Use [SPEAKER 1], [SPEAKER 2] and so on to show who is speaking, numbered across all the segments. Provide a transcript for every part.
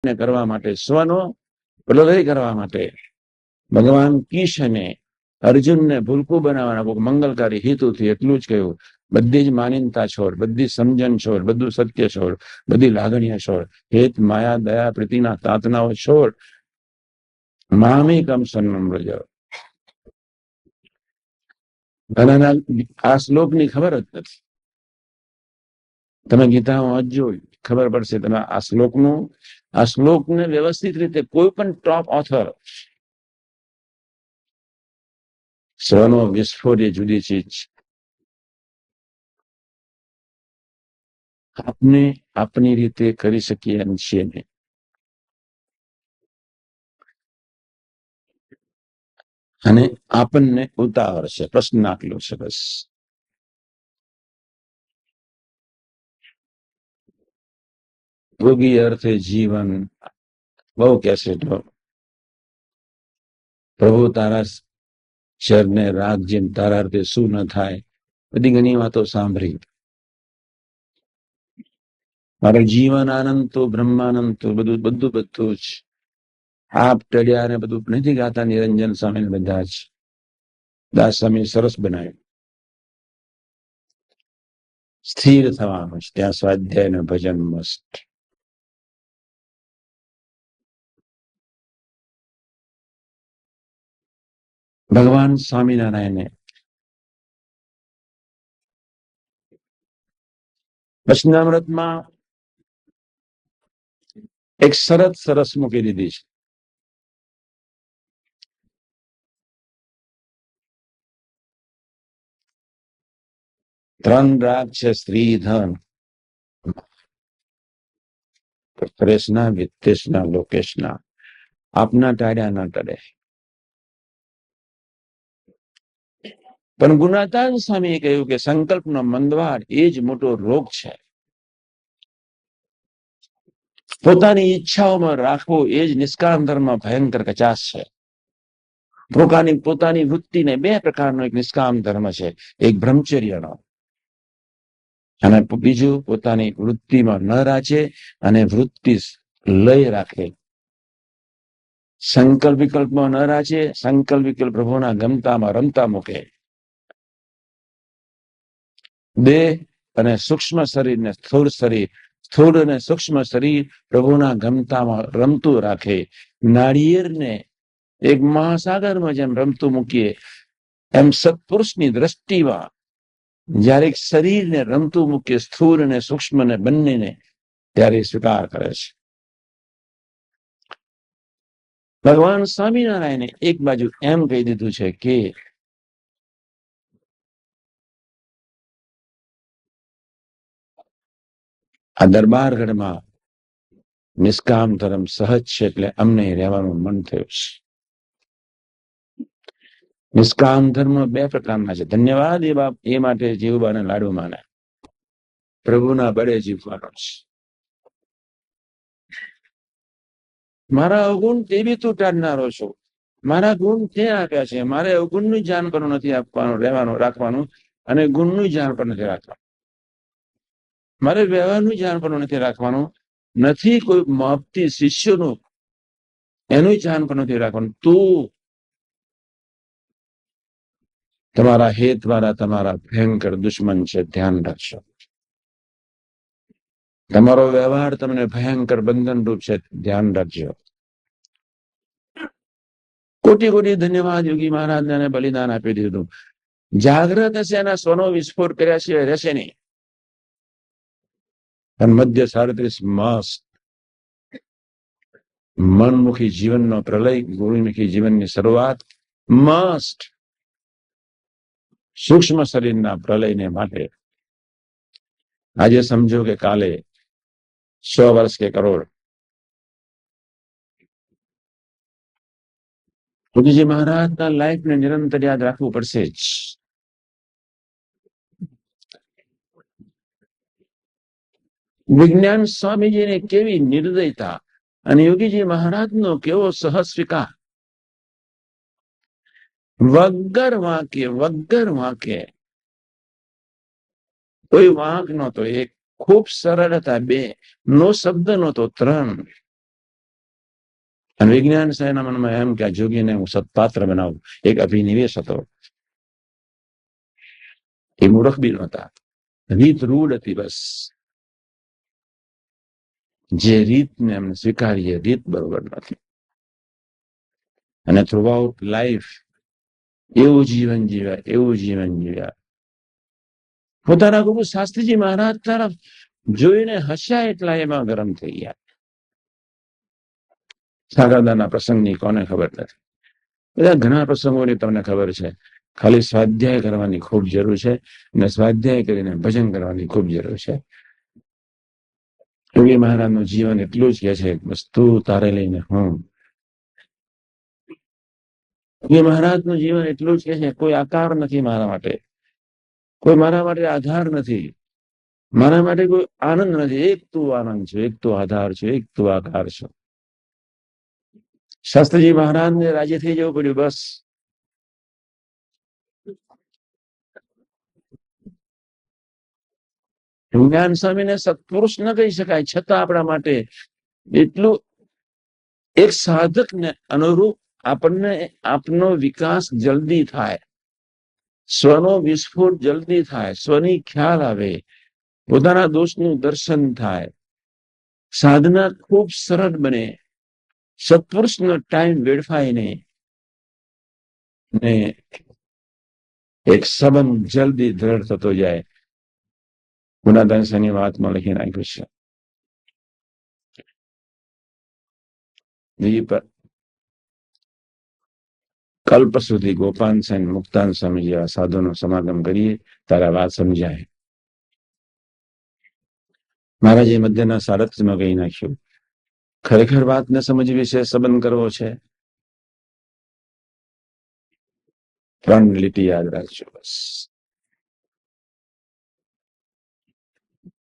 [SPEAKER 1] કરવા માટે, સ્વનો પ્રલય કરવા માટે ભગવાન કૃષ્ણે અર્જુનને ભૂલકું બનાવવાના મંગલકારી હેતુથી એટલું જ કહ્યું, બધી જ માનીનતા છોડ, બધી સમજણ છોડ, બધું સત્ય છોડ, બધી લાગણીઓ છોડ, હેત માયા દયા પ્રીતિના તાતનાઓ છોડ, મામેકમ સન્નમ્રજ. ઘણાના આ શ્લોકની ખબર જ નથી. તમે ગીતા વાંચજો, ખબર પડશે. તમે આ શ્લોકને વ્યવસ્થિત રીતે કોઈ પણ ટોપ ઓથર, સ્વનો વિસ્ફોટ એ જુદી ચીજ. આપને આપની રીતે કરી શકીએ એમ છીએ નહીં. અને આપણને ઉતાવળ છે. પ્રશ્ન આટલો છે બસ. ભોગી અર્થે જીવન બહુ કેસેટો. પ્રભુ તારા શરને રાખજે, તારા અર્થે શું ન થાય, બધી ઘણી વાતો સાંભળી. મારું જીવન આનંદ તો બ્રહ્માનંદ તો બધું જ આપ ટળ્યા ને બધું નથી ગાતા. નિરંજન સ્વામી બધા જ દાસ સ્વામી સરસ બનાવ્યું. સ્થિર થવાનું છે ત્યાં સ્વાધ્યાય ને ભજન મસ્ત. ભગવાન સ્વામિનારાયણે વચનામૃતમાં એક શરત સરસ મૂકી દીધી છે. ત્રણ રાગ છે: સ્ત્રી, ધન, પરેશના, વિત્તેશના, લોકેશના. આપના ટાળ્યા ના ટળે. પણ ગુણાતાન સ્વામીએ કહ્યું કે સંકલ્પનો મંદવાડ એ જ મોટો રોગ છે. પોતાની ઈચ્છાઓમાં રાખવો એ જ નિષ્કામ ધર્મ ભયંકર કચાશ છે. પોતાની વૃત્તિને બે પ્રકારનો એક નિષ્કામ ધર્મ છે. એક બ્રહ્મચર્યનો, અને બીજું પોતાની વૃત્તિમાં ન રાચે અને વૃત્તિ લય રાખે. સંકલ્પ વિકલ્પમાં ન રાચે, સંકલ્પ વિકલ્પ પ્રભુના ગમતામાં રમતા મૂકે. દેહ અને સૂક્ષ્મ શરીર ને સ્થૂળ શરીર, સ્થૂળ અને સૂક્ષ્મ શરીર પ્રભુના ગમતામાં રમતું રાખે. નાળિયેરને એક મહાસાગરમાં જેમ રમતું મૂકીએ, એમ સત્પુરુષની દ્રષ્ટિમાં જયારે એક શરીરને રમતું મૂકીએ, સ્થૂળ અને સૂક્ષ્મ ને બંનેને, ત્યારે સ્વીકાર કરે છે. ભગવાન સ્વામિનારાયણે એક બાજુ એમ કહી દીધું છે કે આ દરબારગઢમાં નિષ્કામ ધર્મ સહજ છે, એટલે અમને રહેવાનું મન થયું છે. નિષ્કામ ધર્મ બે પ્રકારના છે. ધન્યવાદ એ માટે જીવબાને લાડુ માને, પ્રભુના બળે જીવવાનો છે. મારા અવગુણ તે બી તું ટાળનારો છો. મારા ગુણ તે આપ્યા છે. મારે અવગુણનું જાન પણ નથી આપવાનું, રહેવાનું, રાખવાનું, અને ગુણનું જાન પણ નથી રાખવાનું. મારે વ્યવહારનું જાન પણ નથી રાખવાનું, નથી કોઈ માપતી શિષ્યનું એનું જાન પણ નથી રાખવાનું. તું તમારા હેત વાળા તમારા ભયંકર દુશ્મન છે, ધ્યાન રાખશો. તમારો વ્યવહાર તમને ભયંકર બંધન રૂપ છે, ધ્યાન રાખજો. કોટી કોટી ધન્યવાદ. યોગી મહારાજને બલિદાન આપી દીધું. જાગ્રત હશે એના સ્વનો વિસ્ફોટ કર્યા સિવાય રહેશે નહીં. અને મધ્ય 37 માસ મનમુખી જીવનનો પ્રલય, ગુરુમુખી જીવનની શરૂઆત, મસ્ટ સૂક્ષ્મ શરીરના પ્રલયને માટે. આજે સમજો કે કાલે 100 વર્ષ કે કરોડ. ગુરુજી મહારાજના લાઈફને નિરંતર યાદ રાખવું પડશે જ. વિજ્ઞાન સ્વામીજીને કેવી નિર્દયતા અને યોગીજી મહારાજનો કેવો સહજ સ્વીકાર. વગર વાંકે કોઈ વાંક નહોતો. એક ખૂબ સરળ હતા. બે નો શબ્દ નહોતો. ત્રણ અને વિજ્ઞાન સાયના મનમાં એમ કે આ જોગીને હું સત્પાત્ર બનાવું. એક અભિનિવેશ હતો. એ મૂર્ખ બી નહોતા. રીત રૂઢ હતી. બસ જે રીતને એમને સ્વીકારીએ રીત બરોબર નથી. અને થ્રુઆઉટ લાઈફ એવું જીવન જીવ્યા. પોતાના ગુરુ શાસ્ત્રીજી મહારાજ તરફ જોઈને હસ્યા એટલા એમાં ગરમ થઈ ગયા. સાગાદાના પ્રસંગની કોને ખબર નથી. બધા ઘણા પ્રસંગોની તમને ખબર છે. ખાલી સ્વાધ્યાય કરવાની ખૂબ જરૂર છે અને સ્વાધ્યાય કરીને ભજન કરવાની ખૂબ જરૂર છે. યોગી મહારાજનું જીવન એટલું જ કે છે, વસ્તુ તારે લઈને હું. યોગી મહારાજનું જીવન એટલું જ કે છે, કોઈ આકાર નથી મારા માટે, કોઈ મારા માટે આધાર નથી, મારા માટે કોઈ આનંદ નથી. એક તું આનંદ છે, એક તું આધાર છે, એક તું આકાર છે. શાસ્ત્રીજી મહારાજને રાજી થઈ જવું પડ્યું. બસ વિજ્ઞાન સ્વામીને સત્પુરુષ ન કહી શકાય, છતાં આપણા માટે એટલું એક સાધકને અનુરૂપ આપણને આપનો વિકાસ જલ્દી થાય, સ્વનો વિસ્ફોટ જલ્દી થાય, સ્વની ખ્યાલ આવે, પોતાના દોષનું દર્શન થાય, સાધના ખૂબ સરળ બને, સત્પુરુષનો ટાઈમ વેડફાય નહીં ને એક સંબંધ જલ્દી દ્રઢ થતો જાય. ગુણાદાસની વાતમાં લખી નાખ્યું છે. કલ્પ સુધી ગોપાલ સેન મુક્તાન સ્વામી જેવા સાધુનો સમાગમ કરીએ તારા વાત સમજાય. મહારાજે મધ્યના સારથ્યમાં કહી નાખ્યું, ખરેખર વાત ન સમજવી છે, સંબંધ કરવો છે, 3 લીટી યાદ રાખજો બસ.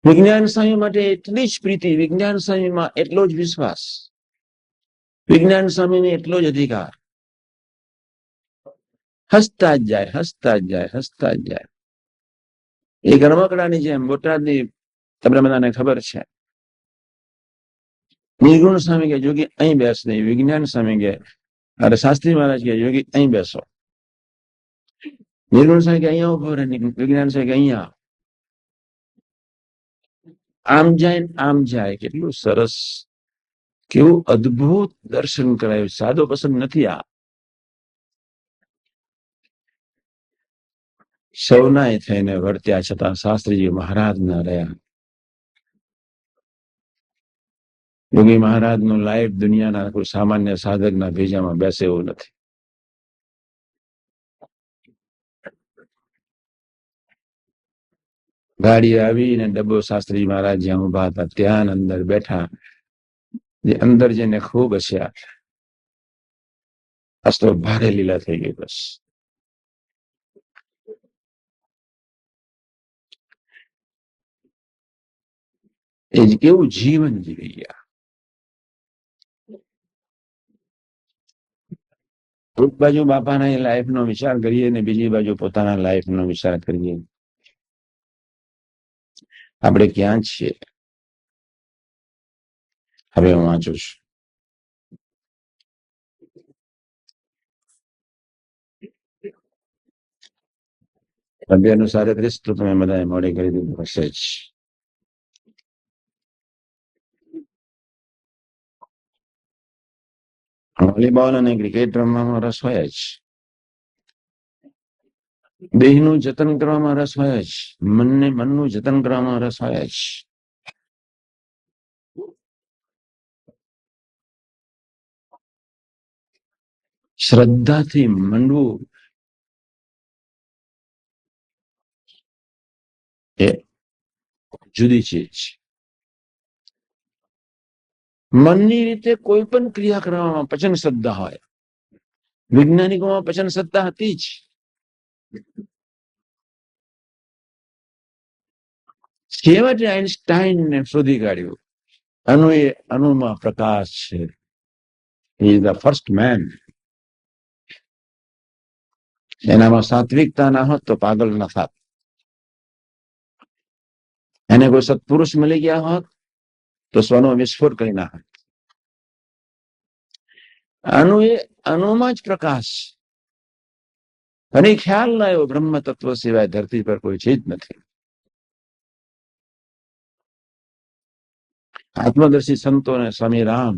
[SPEAKER 1] વિજ્ઞાન સ્વામી માટે એટલી જ પ્રીતિ, વિજ્ઞાન સ્વામીમાં એટલો જ વિશ્વાસ, વિજ્ઞાન સ્વામીને એટલો જ અધિકાર. હસતા જ જાય. એક રમકડાની જેમ બોટાદની તમને બધાને ખબર છે. નિર્ગુણ સ્વામી કે જોગી અહીં બેસ નહીં, વિજ્ઞાન સ્વામી કે અરે શાસ્ત્રી મહારાજ કે યોગી અહીં બેસો. નિર્ગુણ સ્વામી કે અહીંયા ઉભો રહે, વિજ્ઞાન સ્વામી કે અહીંયા. આમ જાય. કેટલું સરસ, કેવું અદ્ભુત દર્શન કરાયું. સાદો પસંદ નથી આ. સૌનાય થઈને વર્ત્યા છતાં શાસ્ત્રીજી મહારાજ ના રહ્યા. યોગી મહારાજનું લાઈફ દુનિયાના કોઈ સામાન્ય સાધકના ભેજામાં બેસે એવું નથી. ગાડી આવીને ડબ્બો શાસ્ત્રીજી મહારાજ જ્યાં ઉભા હતા ત્યાં અંદર બેઠા. જે અંદર જઈને ખૂબ હસ્યા. અસ્તો ભારે લીલા થઈ ગઈ. બસ એ જ કેવું જીવન જીવી ગયા. એક બાજુ બાપાના લાઈફનો વિચાર કરીએ ને બીજી બાજુ પોતાના લાઈફનો વિચાર કરીએ. આપણે ક્યાં છીએ? હવે હું વાંચું છું. અભ્ય અનુસાર તો તમે બધાએ મોડે કરી દીધું હશે જ. વોલીબોલ અને ક્રિકેટ રમવામાં રસ હોય જ. દેહનું જતન કરવામાં રસ હોય જ. મનનું જતન કરવામાં રસ હોય જ. શ્રદ્ધાથી મંડવું એ જુદી ચીજ. મનની રીતે કોઈ પણ ક્રિયા કરવામાં પચન શ્રદ્ધા હોય. વૈજ્ઞાનિકોમાં પચન શ્રદ્ધા હતી જ. છેવટે આઈન્સ્ટાઈનને શોધી કાઢ્યું. અણુમાં પ્રકાશ છે. He is the first man. એનામાં સાત્વિકતા ના હોત તો પાગલ ના થાત. એને કોઈ સત્પુરુષ મળી ગયા હોત તો સ્વનો વિસ્ફોટ કરી ના હોત. આનું એ અણુમાં જ પ્રકાશ અને ખ્યાલ ના આવ્યો બ્રહ્મ તત્વ સિવાય ધરતી પર કોઈ છે જ નથી. આત્મદર્શી સંતોને સ્વામી રામ